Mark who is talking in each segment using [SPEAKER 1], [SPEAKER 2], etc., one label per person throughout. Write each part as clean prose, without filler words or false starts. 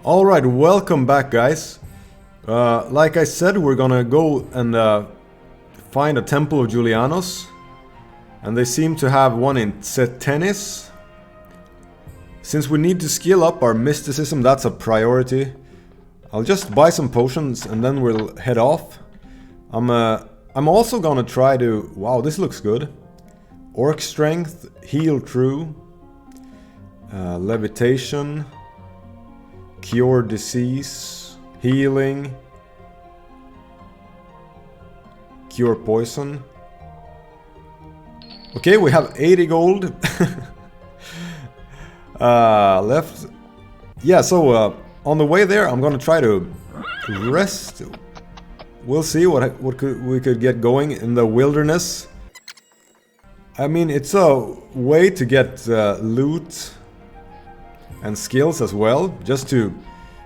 [SPEAKER 1] Alright, welcome back, guys. Like I said, we're gonna go and find a Temple of Julianos. And they seem to have one in Cetenis. Since we need to skill up our mysticism, that's a priority. I'll just buy some potions and then we'll head off. I'm also gonna try to... Wow, this looks good. Orc Strength, Heal True, Levitation, Cure Disease, Healing, Cure Poison. Okay, we have 80 gold left. Yeah, so on the way there, I'm gonna try to rest. We'll see what we could get going in the wilderness. I mean, it's a way to get loot and skills as well, just to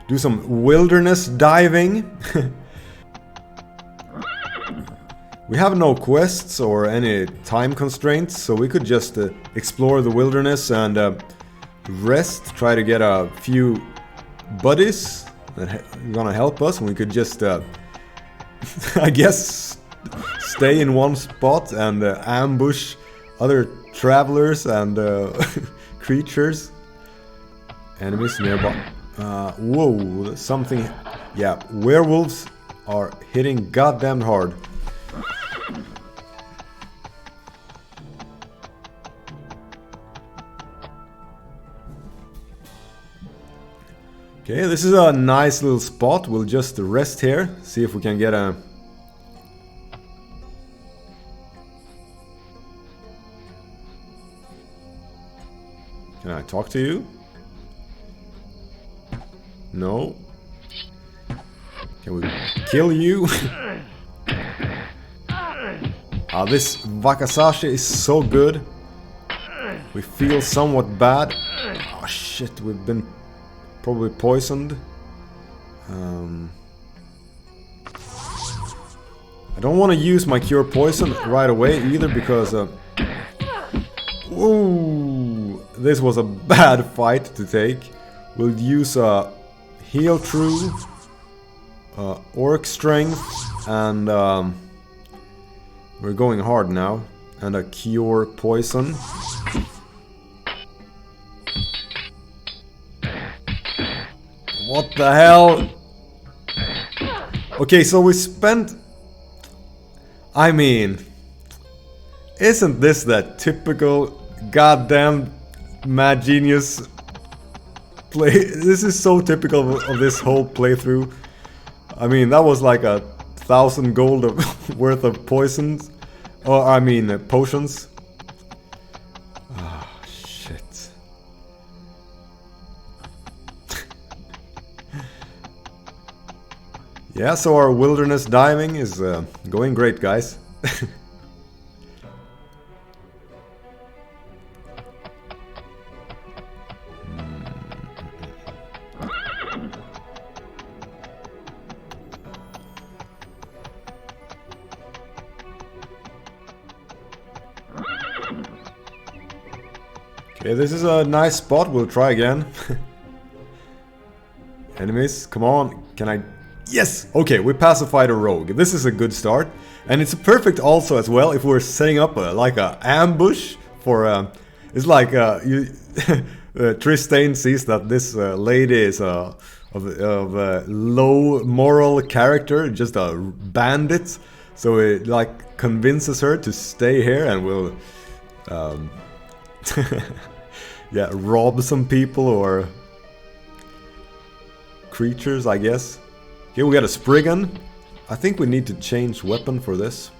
[SPEAKER 1] do some wilderness diving. We have no quests or any time constraints, so we could just explore the wilderness and rest, try to get a few buddies that are gonna help us, and we could just, I guess, stay in one spot and ambush other travelers and creatures. Enemies nearby. Whoa, something... Yeah, werewolves are hitting goddamn hard. Okay, this is a nice little spot. We'll just rest here, see if we can get a... Can I talk to you? No. Can we kill you? Ah, this Wakasashi is so good. We feel somewhat bad. Oh shit, we've been probably poisoned. I don't want to use my cure poison right away either because... Ooh, this was a bad fight to take. We'll use Heal True, Orc Strength, and we're going hard now. And a Cure Poison. What the hell? Okay, so we spent... I mean... Isn't this that typical goddamn mad genius play? This is so typical of this whole playthrough. I mean, that was like 1,000 gold worth of poisons. Or, I mean, potions. Ah, oh, shit. Yeah, so our wilderness diving is going great, guys. Okay, this is a nice spot. We'll try again. Enemies, come on. Can I... Yes! Okay, we pacified a rogue. This is a good start. And it's perfect also as well if we're setting up like a ambush for... it's like Tristane sees that this lady is of a low moral character, just a bandit. So it like convinces her to stay here and we'll... yeah, rob some people or creatures, I guess. Okay, we got a Spriggan. I think we need to change weapon for this.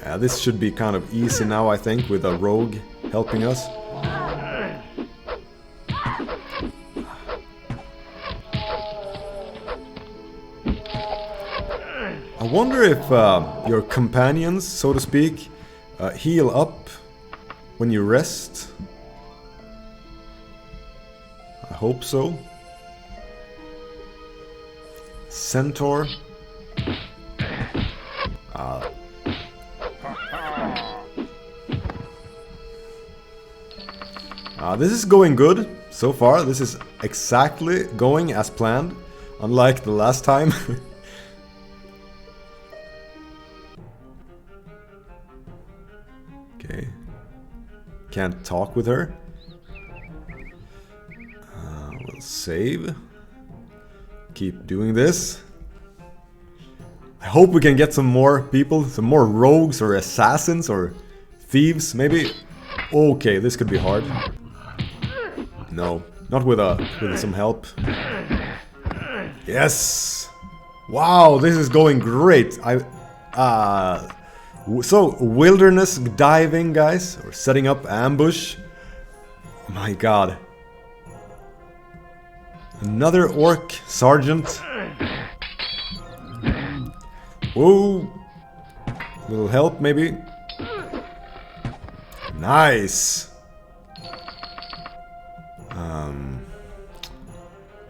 [SPEAKER 1] Yeah, this should be kind of easy now, I think, with a rogue helping us. I wonder if your companions, so to speak, heal up when you rest. I hope so. Centaur. This is going good so far. This is exactly going as planned, unlike the last time. Okay. Can't talk with her. We'll save. Keep doing this. I hope we can get some more people, some more rogues or assassins or thieves, maybe. Okay, this could be hard. No, not with some help. Yes! Wow, this is going great. So wilderness diving, guys, or setting up ambush. My God. Another orc sergeant. Whoa. Little help, maybe. Nice.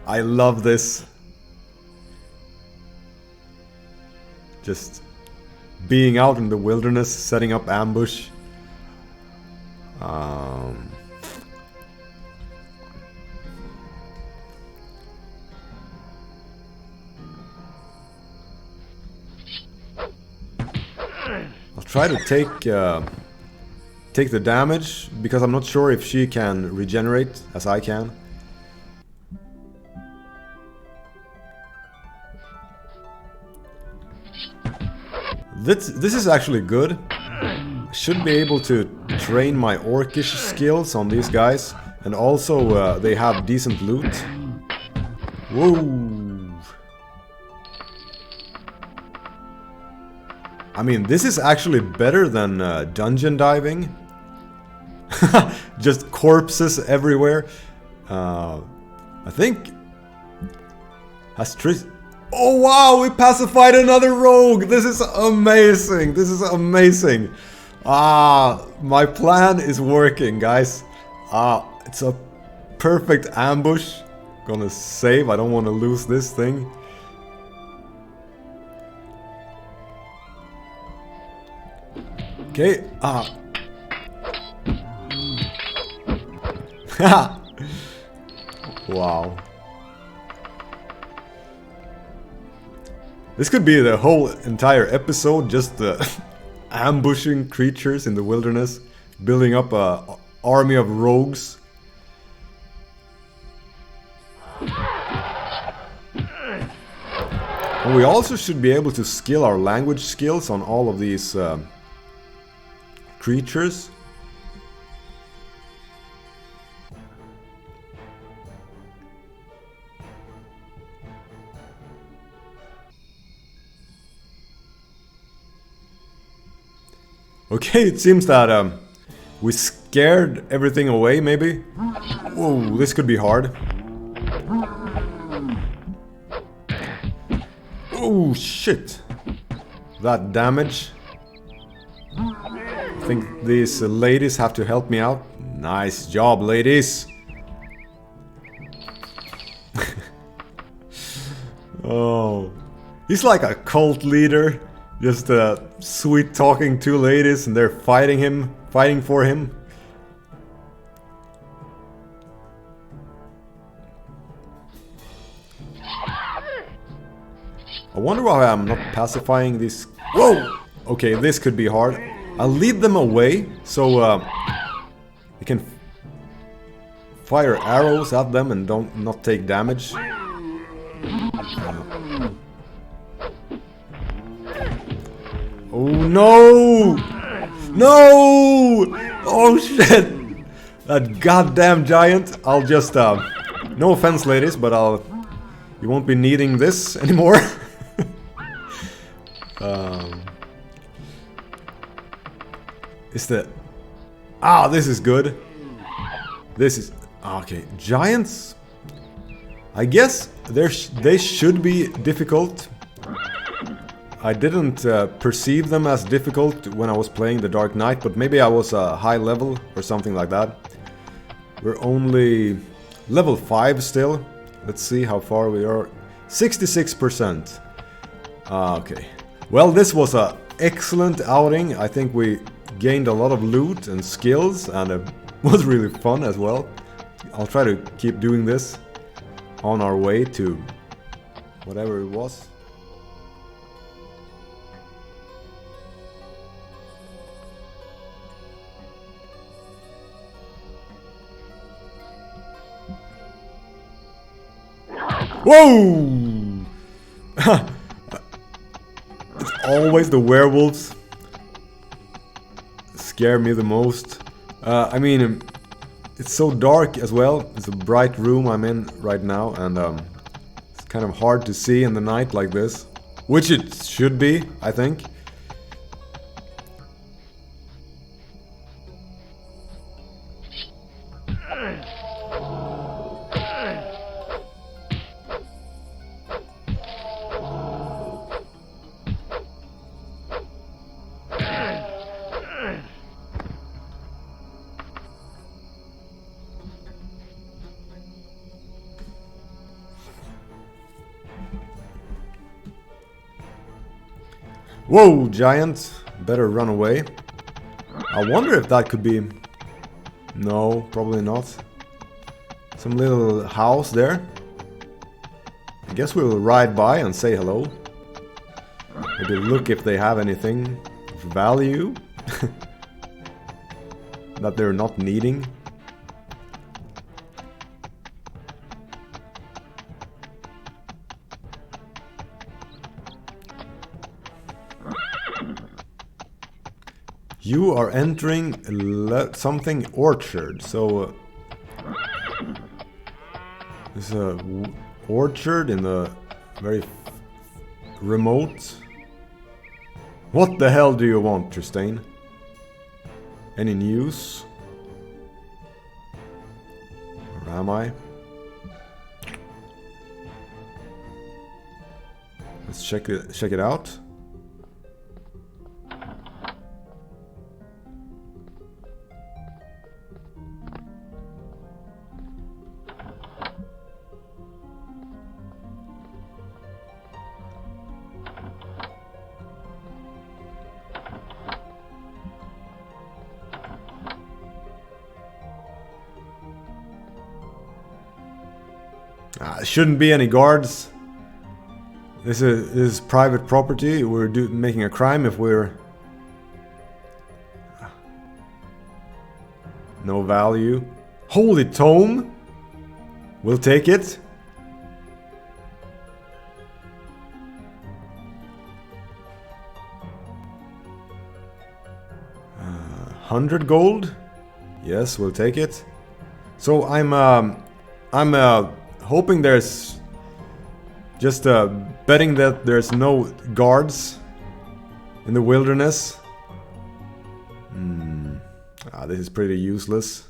[SPEAKER 1] I love this. Just being out in the wilderness, setting up ambush. I'll try to take the damage, because I'm not sure if she can regenerate as I can. This is actually good. I should be able to train my orcish skills on these guys, and also they have decent loot. Whoa! I mean, this is actually better than dungeon diving. Just corpses everywhere. I think has Tristane. Oh wow, we pacified another rogue! This is amazing! This is amazing! My plan is working, guys. It's a perfect ambush. Gonna save, I don't want to lose this thing. Okay, Wow. This could be the whole entire episode, just ambushing creatures in the wilderness, building up an army of rogues. And we also should be able to skill our language skills on all of these creatures. Okay, it seems that we scared everything away, maybe. Whoa, this could be hard. Oh, shit. That damage. I think these ladies have to help me out. Nice job, ladies. Oh. He's like a cult leader. Just sweet talking two ladies, and they're fighting for him. I wonder why I'm not pacifying these. Whoa! Okay, this could be hard. I'll lead them away, so they can fire arrows at them and not take damage. Oh no! No! Oh shit! That goddamn giant. I'll just no offense, ladies, but you won't be needing this anymore. Is the this is good. This is okay. Giants. I guess they should be difficult. I didn't perceive them as difficult when I was playing the Dark Knight, but maybe I was a high level or something like that. We're only level 5 still. Let's see how far we are. 66%. Okay. Well, this was an excellent outing. I think we gained a lot of loot and skills and was really fun as well. I'll try to keep doing this on our way to whatever it was. Whoa! It's always the werewolves scare me the most. I mean, it's so dark as well. It's a bright room I'm in right now, and it's kind of hard to see in the night like this. Which it should be, I think. Whoa, giant! Better run away. I wonder if that could be... No, probably not. Some little house there. I guess we'll ride by and say hello. Maybe look if they have anything of value that they're not needing. You are entering something orchard, so there's a orchard in the very remote. What the hell do you want, Tristane? Any news? Or am I? Let's check it out. Shouldn't be any guards. This is private property. We're making a crime if we're... No value. Holy tome! We'll take it. 100 gold? Yes, we'll take it. So I'm hoping there's just betting that there's no guards in the wilderness. This is pretty useless.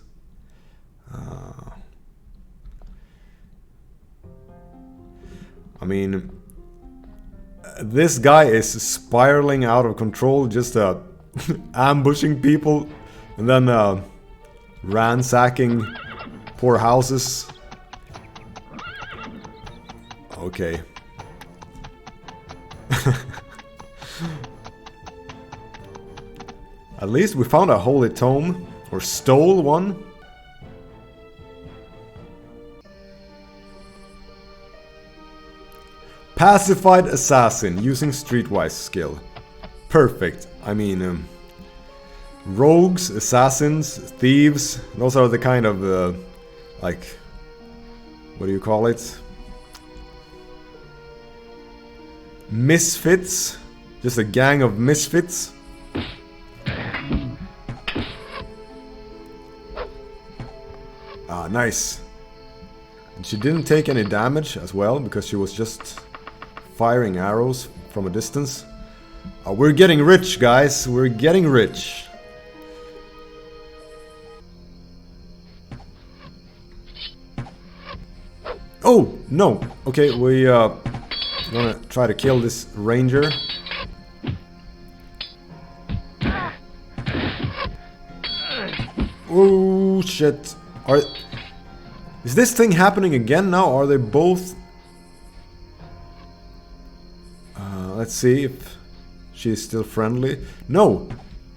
[SPEAKER 1] I mean, this guy is spiraling out of control, just ambushing people and then ransacking poor houses. Okay. At least we found a holy tome, or stole one. Pacified assassin using streetwise skill. Perfect. I mean, rogues, assassins, thieves, those are the kind of like, what do you call it? Misfits. Just a gang of misfits. Ah, nice. And she didn't take any damage as well, because she was just firing arrows from a distance. We're getting rich, guys. We're getting rich. Oh, no. Okay, we gonna try to kill this ranger. Oh, shit. Is this thing happening again now? Are they both... let's see if she's still friendly. No!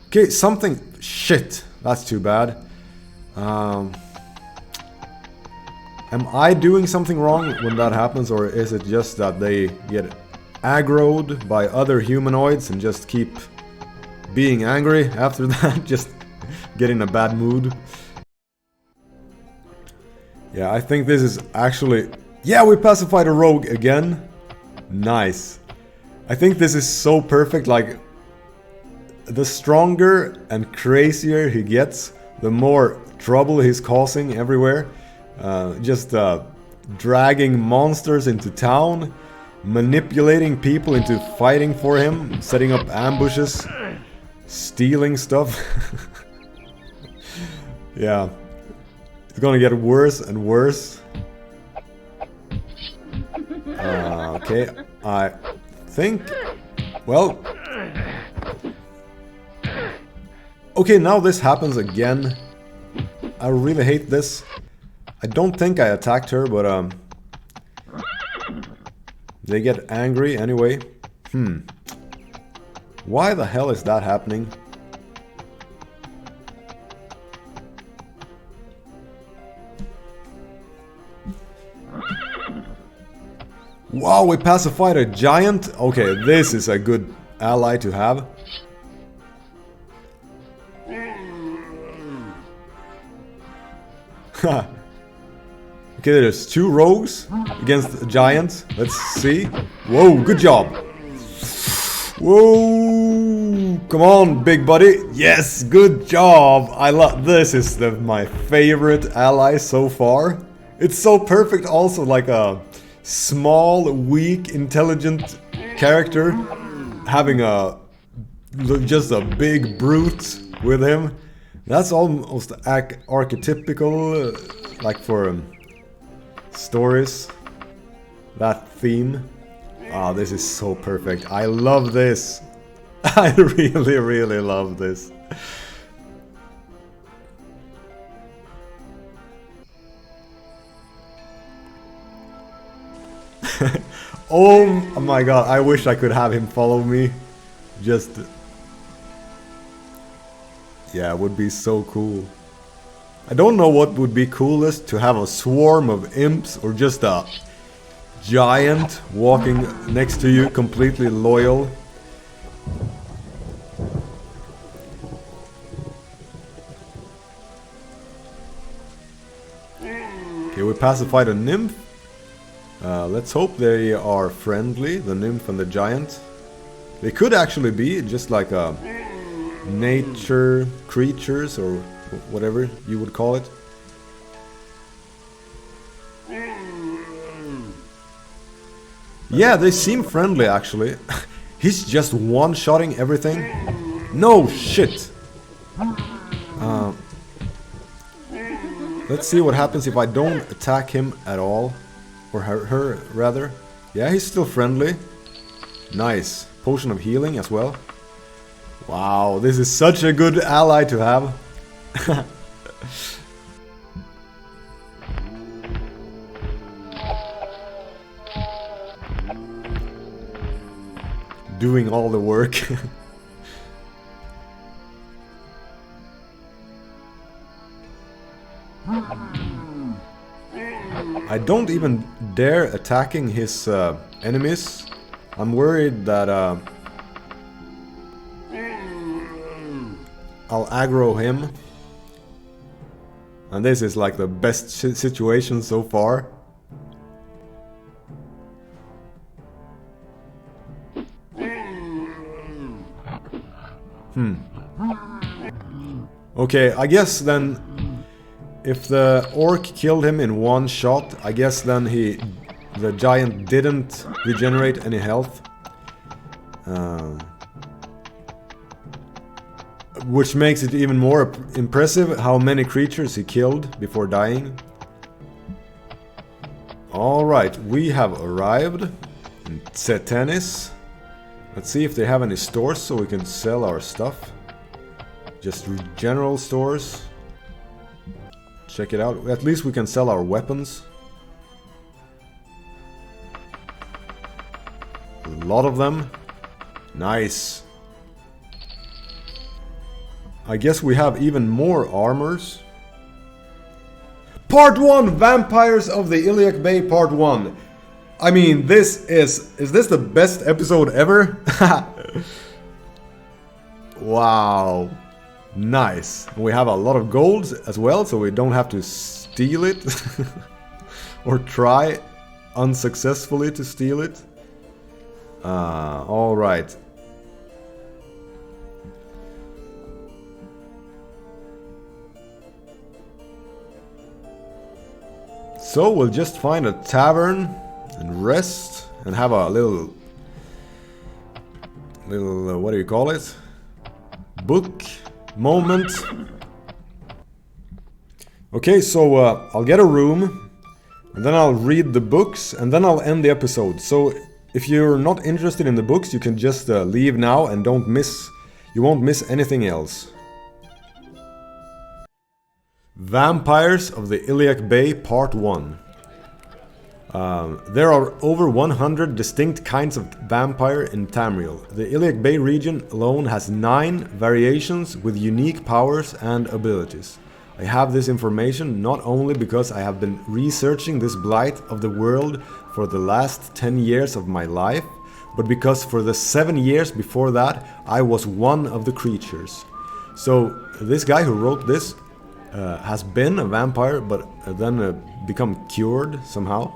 [SPEAKER 1] Okay, something... Shit! That's too bad. Am I doing something wrong when that happens, or is it just that they get aggroed by other humanoids and just keep being angry after that? Just get in a bad mood? Yeah, I think this is actually... Yeah, we pacified a rogue again. Nice. I think this is so perfect, like... The stronger and crazier he gets, the more trouble he's causing everywhere. Just dragging monsters into town, manipulating people into fighting for him, setting up ambushes, stealing stuff. Yeah, it's gonna get worse and worse. Okay, I think... Well... Okay, now this happens again. I really hate this. I don't think I attacked her, but they get angry anyway. Why the hell is that happening? Wow, we pacified a giant? Okay, this is a good ally to have. Okay, there's 2 rogues against a giant. Let's see. Whoa, good job. Whoa, come on, big buddy. Yes, good job. I love this. Is my favorite ally so far. It's so perfect. Also, like a small, weak, intelligent character having just a big brute with him. That's almost archetypical, like for stories. That theme. Ah, this is so perfect. I love this. I really, really love this. Oh my god, I wish I could have him follow me. Just... Yeah, it would be so cool. I don't know what would be coolest, to have a swarm of imps or just a giant walking next to you, completely loyal. Okay, we pacified a nymph. Let's hope they are friendly, the nymph and the giant. They could actually be just like a nature creatures or whatever you would call it. Yeah, they seem friendly actually. He's just one-shotting everything. No shit. Let's see what happens if I don't attack him at all. Or her rather. Yeah, he's still friendly. Nice. Potion of healing as well. Wow, this is such a good ally to have. Doing all the work. I don't even dare attacking his enemies. I'm worried that I'll aggro him. And this is like the best situation so far. Okay, I guess then if the orc killed him in one shot, I guess then the giant didn't regenerate any health. Which makes it even more impressive how many creatures he killed before dying. Alright, we have arrived in Tristane. Let's see if they have any stores so we can sell our stuff. Just general stores. Check it out. At least we can sell our weapons. A lot of them. Nice. I guess we have even more armors. Part 1, Vampires of the Iliac Bay Part 1. I mean, is this the best episode ever? Wow. Nice. We have a lot of gold as well, so we don't have to steal it. Or try unsuccessfully to steal it. Alright. So we'll just find a tavern and rest and have a little what do you call it? Book moment. Okay, so I'll get a room and then I'll read the books and then I'll end the episode. So if you're not interested in the books, you can just leave now and you won't miss anything else. Vampires of the Iliac Bay Part 1. There are over 100 distinct kinds of vampire in Tamriel. The Iliac Bay region alone has 9 variations with unique powers and abilities. I have this information not only because I have been researching this blight of the world for the last 10 years of my life, but because for the 7 years before that I was one of the creatures. So this guy who wrote this has been a vampire but then become cured somehow.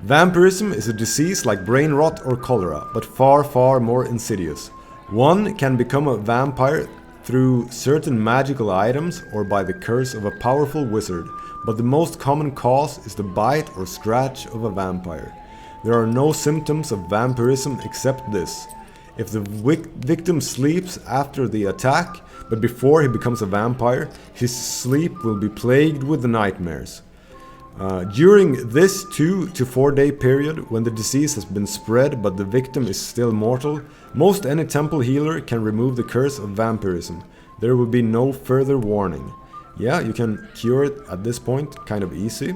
[SPEAKER 1] Vampirism is a disease like brain rot or cholera, but far, far more insidious. One can become a vampire through certain magical items or by the curse of a powerful wizard, but the most common cause is the bite or scratch of a vampire. There are no symptoms of vampirism except this. If the victim sleeps after the attack, but before he becomes a vampire, his sleep will be plagued with nightmares. During this 2 to 4 day period, when the disease has been spread but the victim is still mortal, most any temple healer can remove the curse of vampirism. There will be no further warning. Yeah, you can cure it at this point, kind of easy.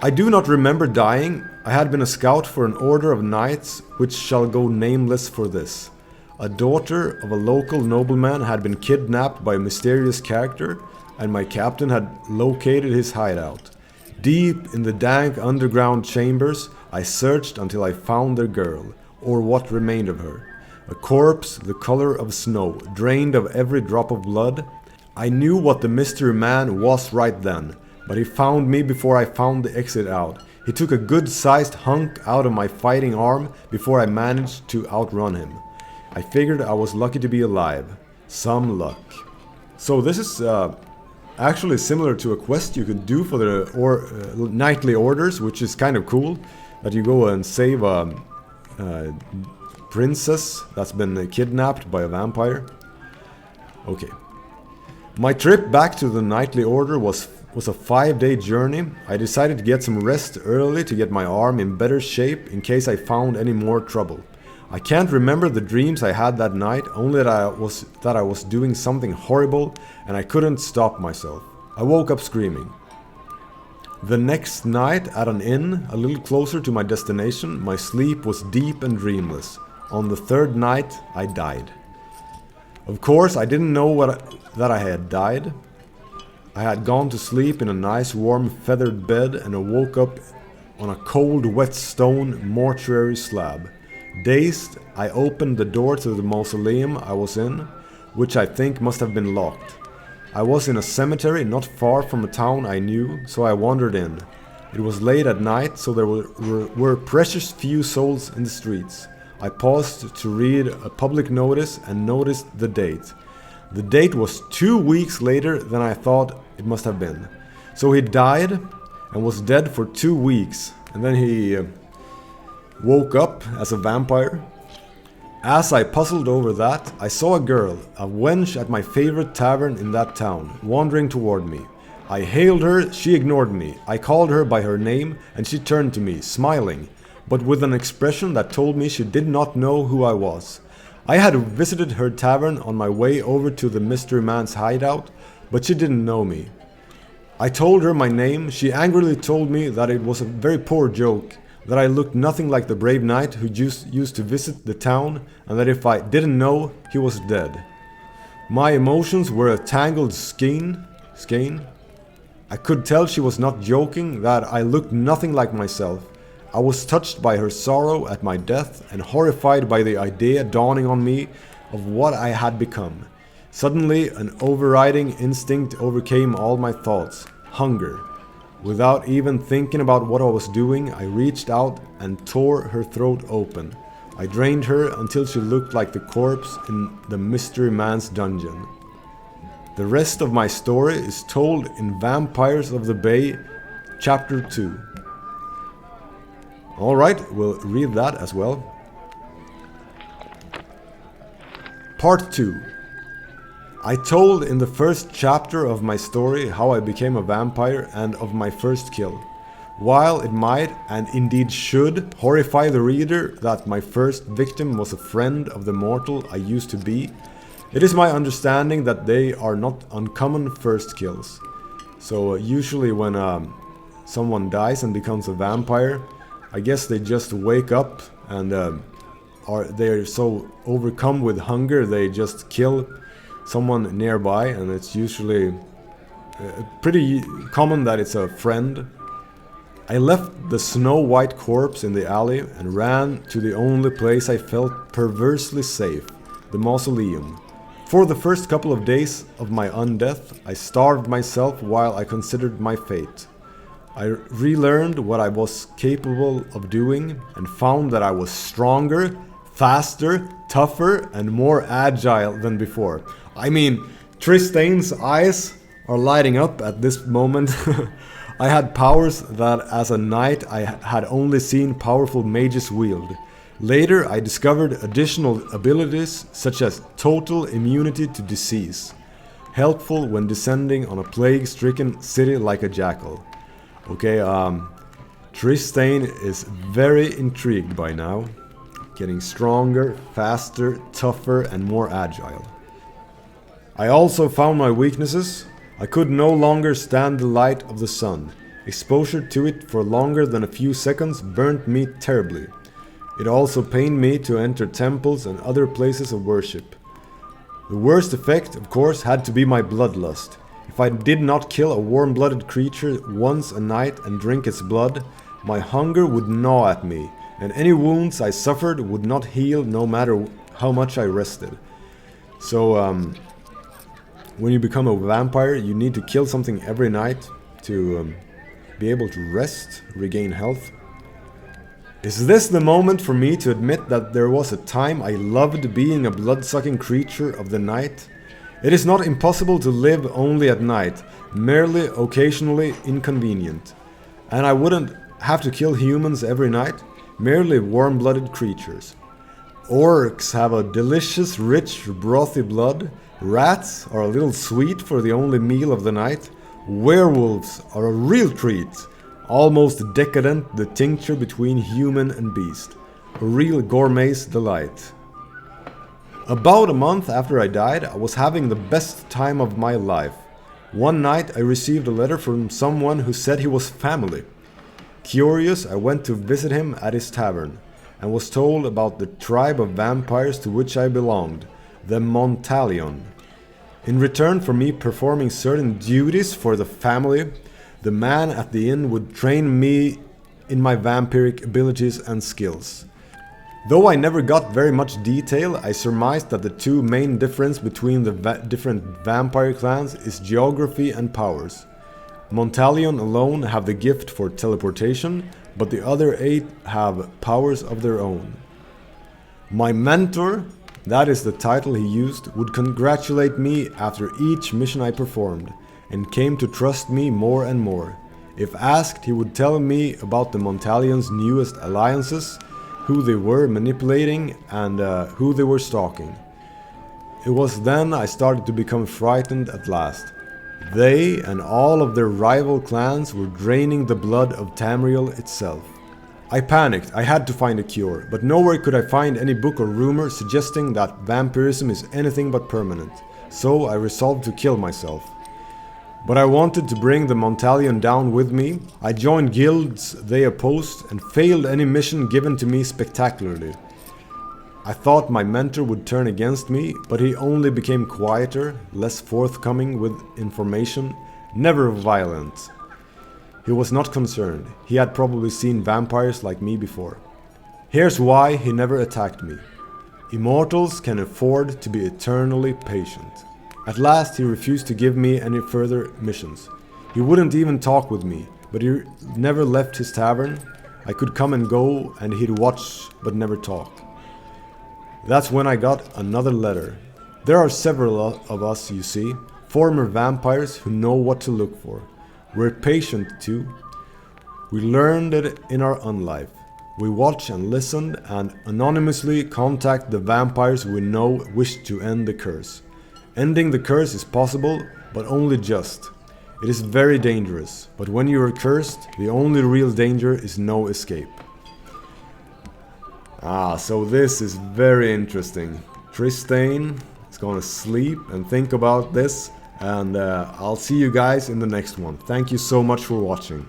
[SPEAKER 1] I do not remember dying. I had been a scout for an order of knights, which shall go nameless for this. A daughter of a local nobleman had been kidnapped by a mysterious character, and my captain had located his hideout. Deep in the dank underground chambers, I searched until I found the girl, or what remained of her. A corpse the color of snow, drained of every drop of blood. I knew what the mystery man was right then, but he found me before I found the exit out. He took a good-sized hunk out of my fighting arm before I managed to outrun him. I figured I was lucky to be alive. Some luck. So this is actually similar to a quest you could do for the nightly orders, which is kind of cool. That you go and save a princess that's been kidnapped by a vampire. Okay. My trip back to the nightly order was a 5-day journey. I decided to get some rest early to get my arm in better shape in case I found any more trouble. I can't remember the dreams I had that night, only that I was doing something horrible and I couldn't stop myself. I woke up screaming. The next night at an inn, a little closer to my destination, my sleep was deep and dreamless. On the 3rd night, I died. Of course, I didn't know that I had died. I had gone to sleep in a nice warm feathered bed and I woke up on a cold wet stone mortuary slab. Dazed, I opened the door to the mausoleum I was in, which I think must have been locked. I was in a cemetery not far from a town I knew, so I wandered in. It was late at night, so there were precious few souls in the streets. I paused to read a public notice and noticed the date. The date was 2 weeks later than I thought it must have been. So he died and was dead for 2 weeks, and then he woke up as a vampire. As I puzzled over that, I saw a girl, a wench at my favorite tavern in that town, wandering toward me. I hailed her, she ignored me. I called her by her name and she turned to me, smiling, but with an expression that told me she did not know who I was. I had visited her tavern on my way over to the mystery man's hideout, but she didn't know me. I told her my name. She angrily told me that it was a very poor joke, that I looked nothing like the brave knight who used to visit the town, and that if I didn't know, he was dead. My emotions were a tangled skein. I could tell she was not joking, that I looked nothing like myself. I was touched by her sorrow at my death and horrified by the idea dawning on me of what I had become. Suddenly, an overriding instinct overcame all my thoughts: hunger. Without even thinking about what I was doing, I reached out and tore her throat open. I drained her until she looked like the corpse in the Mystery Man's dungeon. The rest of my story is told in Vampires of the Bay, Chapter 2. Alright, we'll read that as well. Part 2. I told in the first chapter of my story how I became a vampire and of my first kill. While it might, and indeed should, horrify the reader that my first victim was a friend of the mortal I used to be, it is my understanding that they are not uncommon first kills. So usually when someone dies and becomes a vampire, I guess they just wake up and they're so overcome with hunger they just kill someone nearby, and it's usually pretty common that it's a friend. I left the snow-white corpse in the alley and ran to the only place I felt perversely safe, the mausoleum. For the first couple of days of my undeath, I starved myself while I considered my fate. I relearned what I was capable of doing and found that I was stronger, faster, tougher, and more agile than before. I mean, Tristane's eyes are lighting up at this moment. I had powers that as a knight I had only seen powerful mages wield. Later I discovered additional abilities such as total immunity to disease, helpful when descending on a plague-stricken city like a jackal. Okay, Tristane is very intrigued by now. Getting stronger, faster, tougher, and more agile. I also found my weaknesses. I could no longer stand the light of the sun. Exposure to it for longer than a few seconds burnt me terribly. It also pained me to enter temples and other places of worship. The worst effect, of course, had to be my bloodlust. If I did not kill a warm-blooded creature once a night and drink its blood, my hunger would gnaw at me, and any wounds I suffered would not heal no matter how much I rested. So, when you become a vampire, you need to kill something every night to be able to rest, regain health. Is this the moment for me to admit that there was a time I loved being a blood-sucking creature of the night? It is not impossible to live only at night, merely occasionally inconvenient. And I wouldn't have to kill humans every night, merely warm-blooded creatures. Orcs have a delicious, rich, brothy blood. Rats are a little sweet for the only meal of the night. Werewolves are a real treat. Almost decadent, the tincture between human and beast. A real gourmet's delight. About a month after I died, I was having the best time of my life. One night I received a letter from someone who said he was family. Curious, I went to visit him at his tavern, and was told about the tribe of vampires to which I belonged, the Montalion. In return for me performing certain duties for the family, the man at the inn would train me in my vampiric abilities and skills. Though I never got very much detail, I surmised that the two main differences between the different vampire clans is geography and powers. Montalion alone have the gift for teleportation, but the other 8 have powers of their own. My mentor, that is the title he used, would congratulate me after each mission I performed, and came to trust me more and more. If asked, he would tell me about the Montalion's newest alliances, who they were manipulating, and who they were stalking. It was then I started to become frightened at last. They and all of their rival clans were draining the blood of Tamriel itself. I panicked. I had to find a cure, but nowhere could I find any book or rumor suggesting that vampirism is anything but permanent. So I resolved to kill myself. But I wanted to bring the Montalion down with me. I joined guilds they opposed and failed any mission given to me spectacularly. I thought my mentor would turn against me, but he only became quieter, less forthcoming with information, never violent. He was not concerned. He had probably seen vampires like me before. Here's why he never attacked me. Immortals can afford to be eternally patient. At last he refused to give me any further missions. He wouldn't even talk with me, but he never left his tavern. I could come and go and he'd watch but never talk. That's when I got another letter. There are several of us, you see, former vampires who know what to look for. We're patient too. We learned it in our unlife. We watch and listen and anonymously contact the vampires we know wish to end the curse. Ending the curse is possible, but only just. It is very dangerous, but when you are cursed, the only real danger is no escape. So this is very interesting. Tristane is gonna sleep and think about this, and I'll see you guys in the next one. Thank you so much for watching.